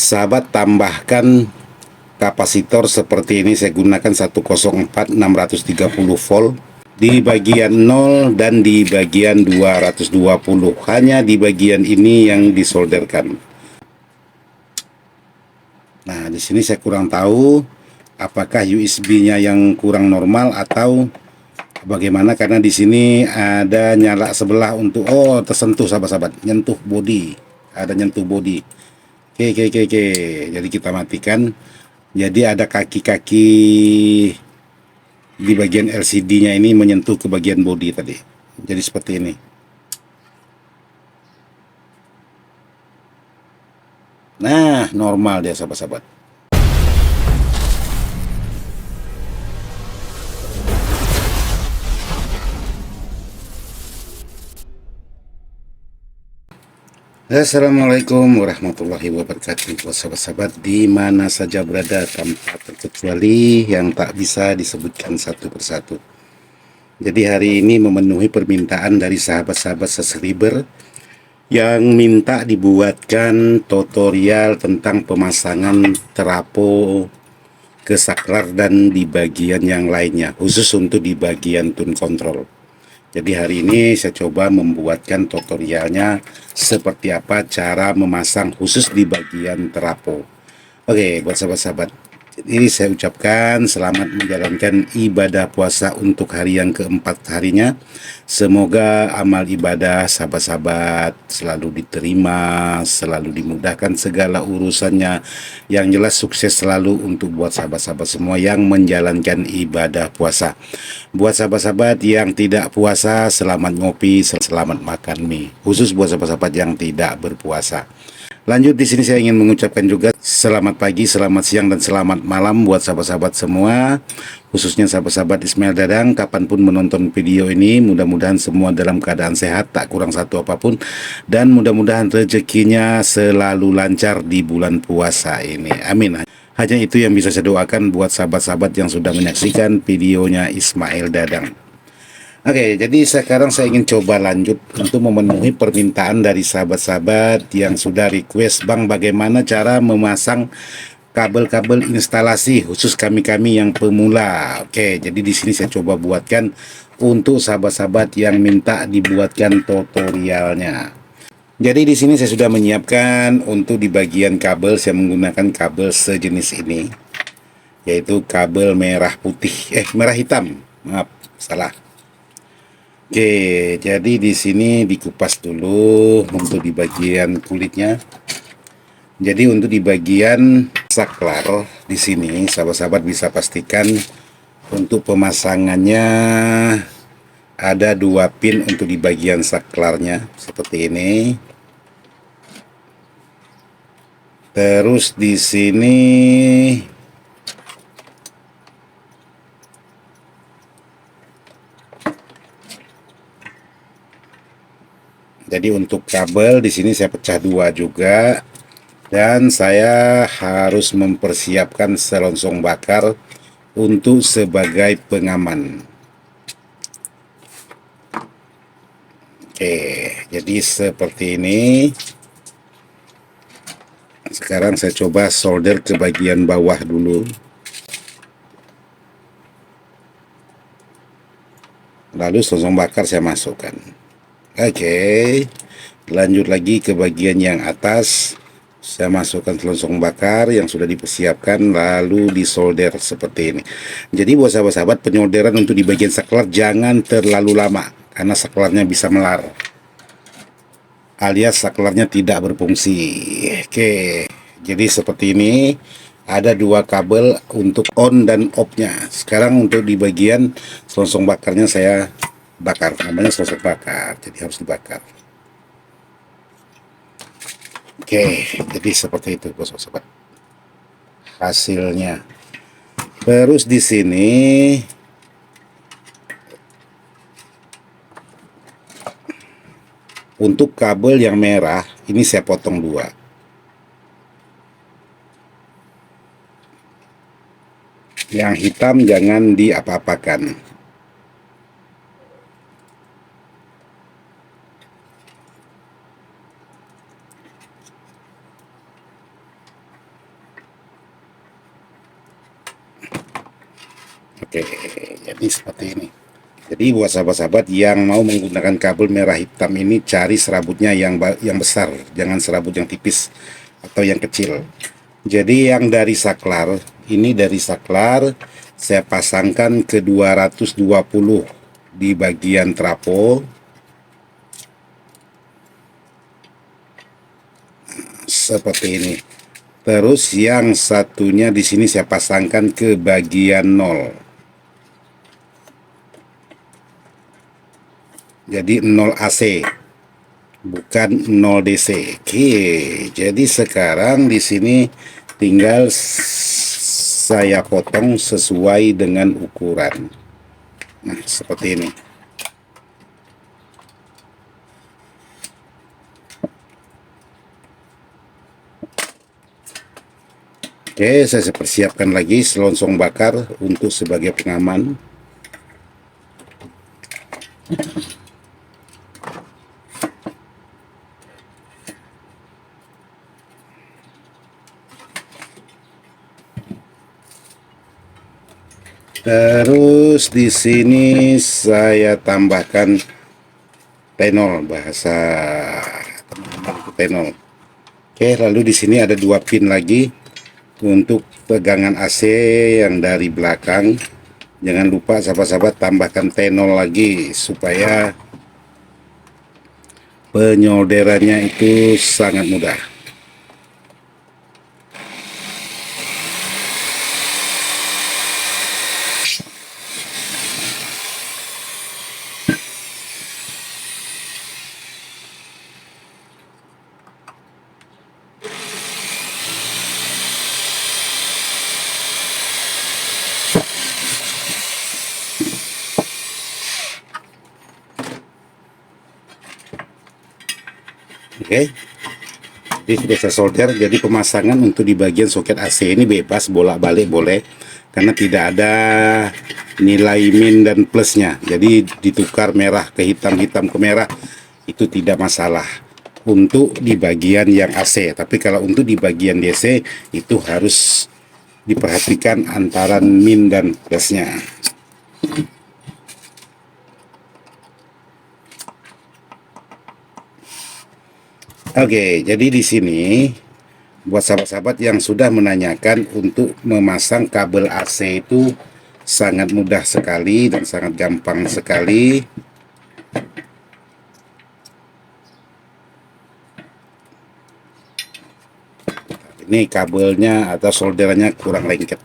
Sahabat, tambahkan kapasitor seperti ini. Saya gunakan 104 630 volt di bagian 0 dan di bagian 220. Hanya di bagian ini yang disolderkan. Nah, di sini saya kurang tahu apakah USB-nya yang kurang normal atau bagaimana, karena di sini ada nyala sebelah untuk tersentuh, sahabat-sahabat, nyentuh bodi, ada nyentuh bodi. Oke. Jadi kita matikan. Jadi ada kaki-kaki di bagian LCD-nya ini menyentuh ke bagian bodi tadi. Jadi seperti ini. Nah, normal dia, sahabat-sahabat. Assalamualaikum warahmatullahi wabarakatuh, buat sahabat-sahabat di mana saja berada tanpa terkecuali yang tak bisa disebutkan satu persatu. Jadi hari ini memenuhi permintaan dari sahabat-sahabat subscriber yang minta dibuatkan tutorial tentang pemasangan trafo ke saklar dan di bagian yang lainnya, khusus untuk di bagian tune control. Jadi hari ini saya coba membuatkan tutorialnya seperti apa cara memasang khusus di bagian trafo. Oke, buat sahabat-sahabat, ini saya ucapkan selamat menjalankan ibadah puasa untuk hari yang keempat harinya. Semoga amal ibadah sahabat-sahabat selalu diterima, selalu dimudahkan segala urusannya. Yang jelas sukses selalu untuk buat sahabat-sahabat semua yang menjalankan ibadah puasa. Buat sahabat-sahabat yang tidak puasa, selamat ngopi, selamat makan mie. Khusus buat sahabat-sahabat yang tidak berpuasa. Lanjut, di sini saya ingin mengucapkan juga selamat pagi, selamat siang, dan selamat malam buat sahabat-sahabat semua, khususnya sahabat-sahabat Ismail Dadang. Kapanpun menonton video ini, mudah-mudahan semua dalam keadaan sehat, tak kurang satu apapun, dan mudah-mudahan rezekinya selalu lancar di bulan puasa ini. Amin. Hanya itu yang bisa saya doakan buat sahabat-sahabat yang sudah menyaksikan videonya Ismail Dadang. Oke, jadi sekarang saya ingin coba lanjut untuk memenuhi permintaan dari sahabat-sahabat yang sudah request, Bang, bagaimana cara memasang kabel-kabel instalasi khusus kami-kami yang pemula. Oke, jadi di sini saya coba buatkan untuk sahabat-sahabat yang minta dibuatkan tutorialnya. Jadi di sini saya sudah menyiapkan untuk di bagian kabel, saya menggunakan kabel sejenis ini, yaitu kabel merah hitam. Maaf, salah. Oke, jadi di sini dikupas dulu untuk di bagian kulitnya. Jadi untuk di bagian saklar di sini, sahabat-sahabat bisa pastikan untuk pemasangannya ada 2 pin untuk di bagian saklarnya seperti ini. Terus di sini jadi untuk kabel di sini saya pecah 2 juga, dan saya harus mempersiapkan selongsong bakar untuk sebagai pengaman. Oke, jadi seperti ini. Sekarang saya coba solder ke bagian bawah dulu. Lalu selongsong bakar saya masukkan. Oke, lanjut lagi ke bagian yang atas. Saya masukkan selongsong bakar yang sudah dipersiapkan, lalu disolder seperti ini. Jadi buat sahabat-sahabat, penyolderan untuk di bagian saklar jangan terlalu lama, karena saklarnya bisa melar, alias saklarnya tidak berfungsi. Oke, jadi seperti ini. Ada 2 kabel untuk on dan off-nya. Sekarang untuk di bagian selongsong bakarnya saya bakar, namanya selongsong bakar, jadi harus dibakar. Oke, jadi seperti itu sahabat hasilnya. Terus di sini untuk kabel yang merah ini saya potong 2. Yang hitam jangan diapa-apakan. Oke, jadi seperti ini. Jadi buat sahabat-sahabat yang mau menggunakan kabel merah hitam ini, cari serabutnya yang besar, jangan serabut yang tipis atau yang kecil. Jadi yang dari saklar, ini dari saklar saya pasangkan ke 220 di bagian trafo seperti ini. Terus yang satunya di sini saya pasangkan ke bagian 0. Jadi 0 AC, bukan 0 DC. Oke, jadi sekarang di sini tinggal saya potong sesuai dengan ukuran. Nah, seperti ini. Oke, saya persiapkan lagi selongsong bakar untuk sebagai pengaman. Terus di sini saya tambahkan tenol, bahasa teman-teman itu tenol. Oke, lalu di sini ada 2 pin lagi untuk pegangan AC yang dari belakang. Jangan lupa sahabat-sahabat tambahkan tenol lagi supaya penyolderannya itu sangat mudah. Oke, jadi sudah saya solder. Jadi pemasangan untuk di bagian soket AC ini bebas, bolak-balik boleh, karena tidak ada nilai min dan plusnya. Jadi ditukar merah ke hitam, hitam ke merah, itu tidak masalah untuk di bagian yang AC. Tapi kalau untuk di bagian DC itu harus diperhatikan antara min dan plusnya. Oke, jadi di sini buat sahabat-sahabat yang sudah menanyakan untuk memasang kabel AC itu sangat mudah sekali dan sangat gampang sekali. Ini kabelnya atau solderannya kurang lengket.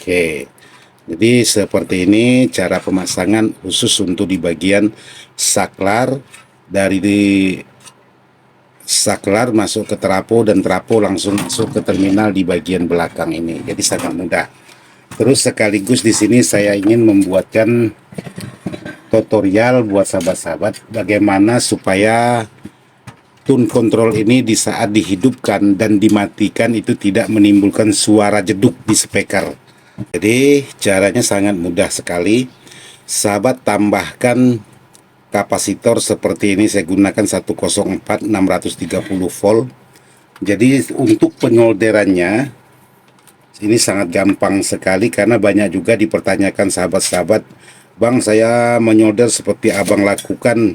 Oke, jadi seperti ini cara pemasangan khusus untuk di bagian saklar. Dari saklar masuk ke trafo dan trafo langsung masuk ke terminal di bagian belakang ini. Jadi sangat mudah. Terus sekaligus di sini saya ingin membuatkan tutorial buat sahabat-sahabat bagaimana supaya tune control ini di saat dihidupkan dan dimatikan itu tidak menimbulkan suara jeduk di speaker. Jadi caranya sangat mudah sekali. Sahabat tambahkan kapasitor seperti ini, saya gunakan 104 630 volt. Jadi untuk penyolderannya ini sangat gampang sekali, karena banyak juga dipertanyakan sahabat-sahabat, Bang, saya menyolder seperti abang lakukan,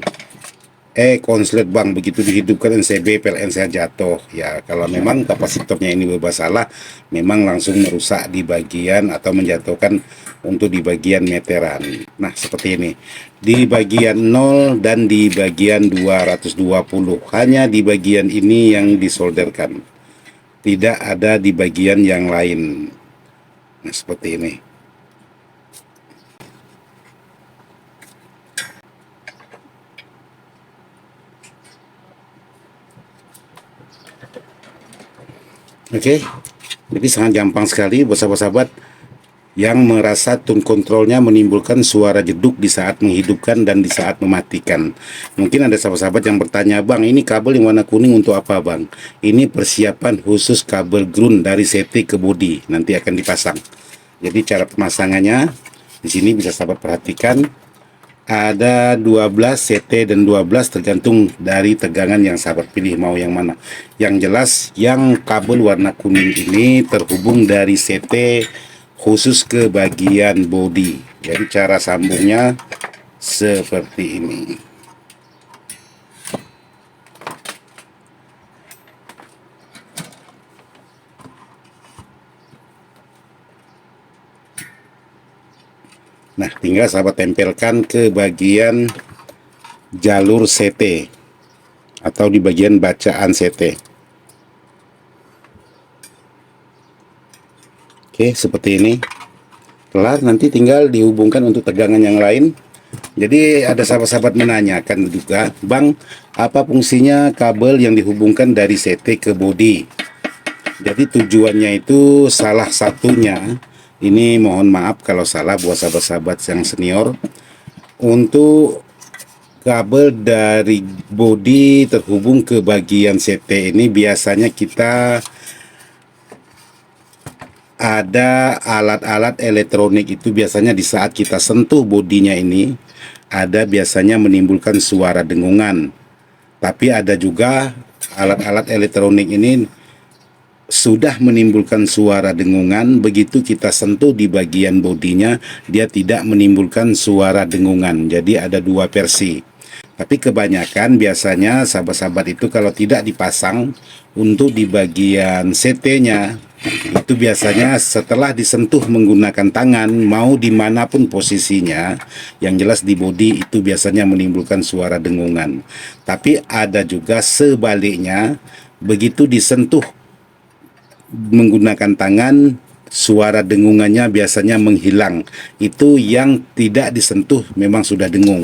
konslet bang, begitu dihidupkan NCB PLN saya jatuh. Ya, kalau memang kapasitornya ini bermasalah, memang langsung merusak di bagian atau menjatuhkan untuk di bagian meteran. Nah, seperti ini. Di bagian 0 dan di bagian 220. Hanya di bagian ini yang disolderkan. Tidak ada di bagian yang lain. Nah, seperti ini. Oke, jadi sangat gampang sekali buat sahabat-sahabat yang merasa tune controlnya menimbulkan suara jeduk di saat menghidupkan dan di saat mematikan. Mungkin ada sahabat-sahabat yang bertanya, Bang, ini kabel yang warna kuning untuk apa, Bang? Ini persiapan khusus kabel ground dari CT ke bodi, nanti akan dipasang. Jadi cara pemasangannya, Di sini bisa sahabat perhatikan ada 12 CT dan 12 tergantung dari tegangan yang sahabat pilih mau yang mana. Yang jelas yang kabel warna kuning ini terhubung dari CT khusus ke bagian bodi. Jadi cara sambungnya seperti ini. Nah, tinggal sahabat tempelkan ke bagian jalur CT atau di bagian bacaan CT. Oke, seperti ini. Kelar, nanti tinggal dihubungkan untuk tegangan yang lain. Jadi ada sahabat-sahabat menanyakan juga, Bang, apa fungsinya kabel yang dihubungkan dari CT ke bodi? Jadi tujuannya itu salah satunya, ini mohon maaf kalau salah buat sahabat-sahabat yang senior, untuk kabel dari bodi terhubung ke bagian CT ini biasanya kita ada alat-alat elektronik itu biasanya di saat kita sentuh bodinya ini ada biasanya menimbulkan suara dengungan. Tapi ada juga alat-alat elektronik ini sudah menimbulkan suara dengungan, begitu kita sentuh di bagian bodinya dia tidak menimbulkan suara dengungan. Jadi ada dua versi. Tapi kebanyakan biasanya sahabat-sahabat itu kalau tidak dipasang untuk di bagian CT-nya itu biasanya setelah disentuh menggunakan tangan mau dimanapun posisinya, yang jelas di bodi itu biasanya menimbulkan suara dengungan. Tapi ada juga sebaliknya, begitu disentuh menggunakan tangan suara dengungannya biasanya menghilang. Itu yang tidak disentuh memang sudah dengung.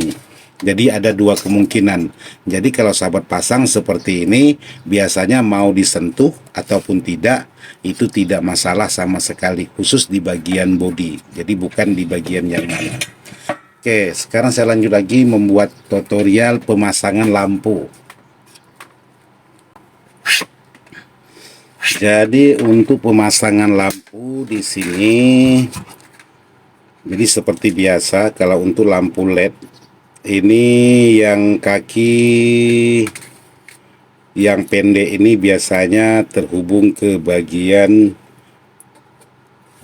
Jadi ada dua kemungkinan. Jadi kalau sahabat pasang seperti ini biasanya mau disentuh ataupun tidak itu tidak masalah sama sekali, khusus di bagian bodi. Jadi bukan di bagian yang mana. Oke, sekarang saya lanjut lagi membuat tutorial pemasangan lampu. Jadi untuk pemasangan lampu di sini, jadi seperti biasa kalau untuk lampu LED ini yang kaki yang pendek ini biasanya terhubung ke bagian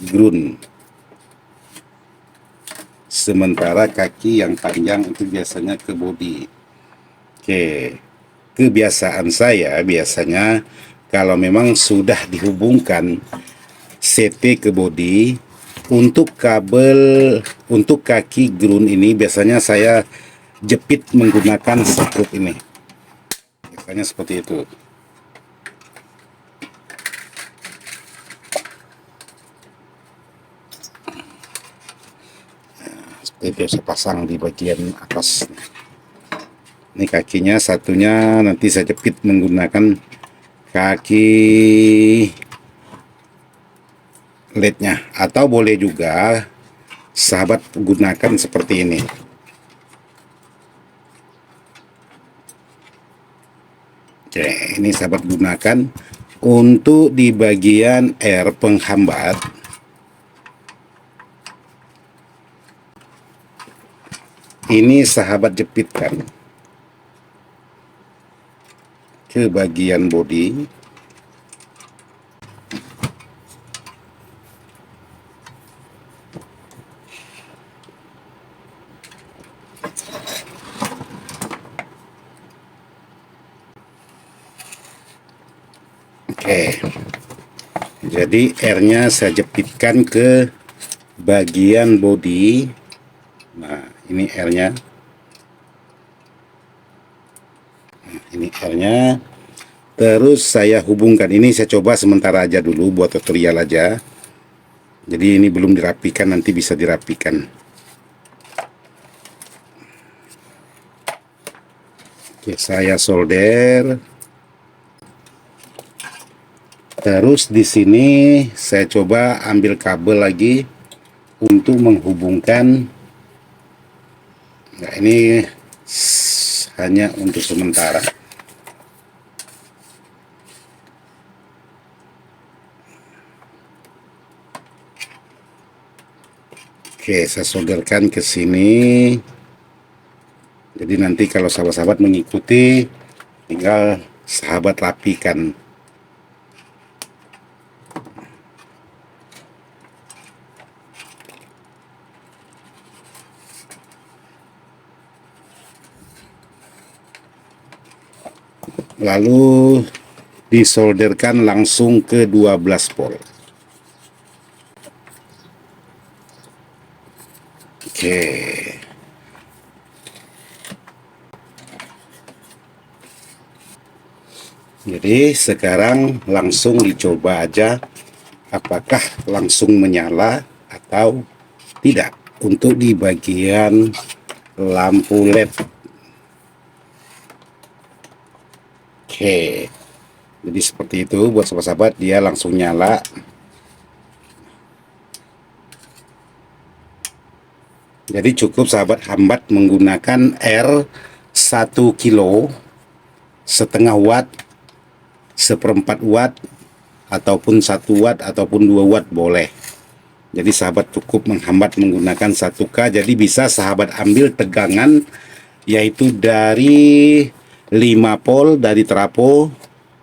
ground, sementara kaki yang panjang itu biasanya ke bodi. Oke, kebiasaan saya biasanya kalau memang sudah dihubungkan CT ke bodi, untuk kabel untuk kaki ground ini biasanya saya jepit menggunakan skrup ini, biasanya seperti itu. Seperti itu saya pasang di bagian atas. Ini kakinya, satunya nanti saya jepit menggunakan kaki LED-nya, atau boleh juga sahabat gunakan seperti ini. Oke, ini sahabat gunakan untuk di bagian R penghambat. Ini sahabat jepitkan ke bagian bodi. Oke, jadi R-nya saya jepitkan ke bagian bodi. Nah, ini R-nya. Nah, ini R-nya. Terus saya hubungkan, ini saya coba sementara aja dulu buat tutorial aja. Jadi ini belum dirapikan, nanti bisa dirapikan. Oke, saya solder. Terus di sini saya coba ambil kabel lagi untuk menghubungkan. Nah, ini hanya untuk sementara. Oke, saya solderkan ke sini. Jadi nanti kalau sahabat-sahabat mengikuti, tinggal sahabat rapikan. Lalu disolderkan langsung ke 12 volt. Oke. Jadi sekarang langsung dicoba aja apakah langsung menyala atau tidak untuk di bagian lampu LED. Oke. Jadi seperti itu buat sahabat-sahabat, dia langsung nyala. Jadi cukup sahabat hambat menggunakan R 1 kilo, setengah watt, seperempat watt, ataupun 1 watt ataupun 2 watt boleh. Jadi sahabat cukup menghambat menggunakan 1K. Jadi bisa sahabat ambil tegangan yaitu dari 5 volt dari trafo,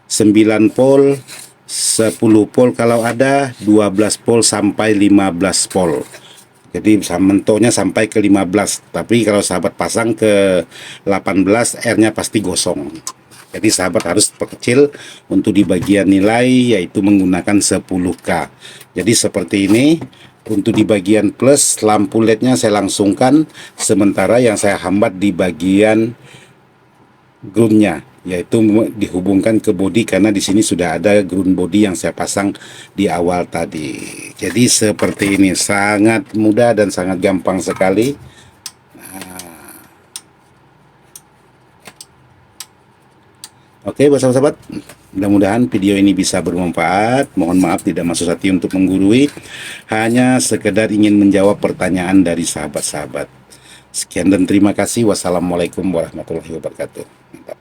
9 volt, 10 volt kalau ada, 12 volt sampai 15 volt. Jadi mentonya sampai ke 15, tapi kalau sahabat pasang ke 18, R-nya pasti gosong. Jadi sahabat harus perkecil untuk di bagian nilai, yaitu menggunakan 10K. Jadi seperti ini. Untuk di bagian plus, lampu LED-nya saya langsungkan, sementara yang saya hambat di bagian groundnya, yaitu dihubungkan ke body, karena di sini sudah ada ground body yang saya pasang di awal tadi. Jadi seperti ini, sangat mudah dan sangat gampang sekali. Oke, sahabat-sahabat, mudah-mudahan video ini bisa bermanfaat. Mohon maaf tidak maksud hati untuk menggurui, hanya sekedar ingin menjawab pertanyaan dari sahabat-sahabat. Sekian dan terima kasih. Wassalamualaikum warahmatullahi wabarakatuh. Mantap.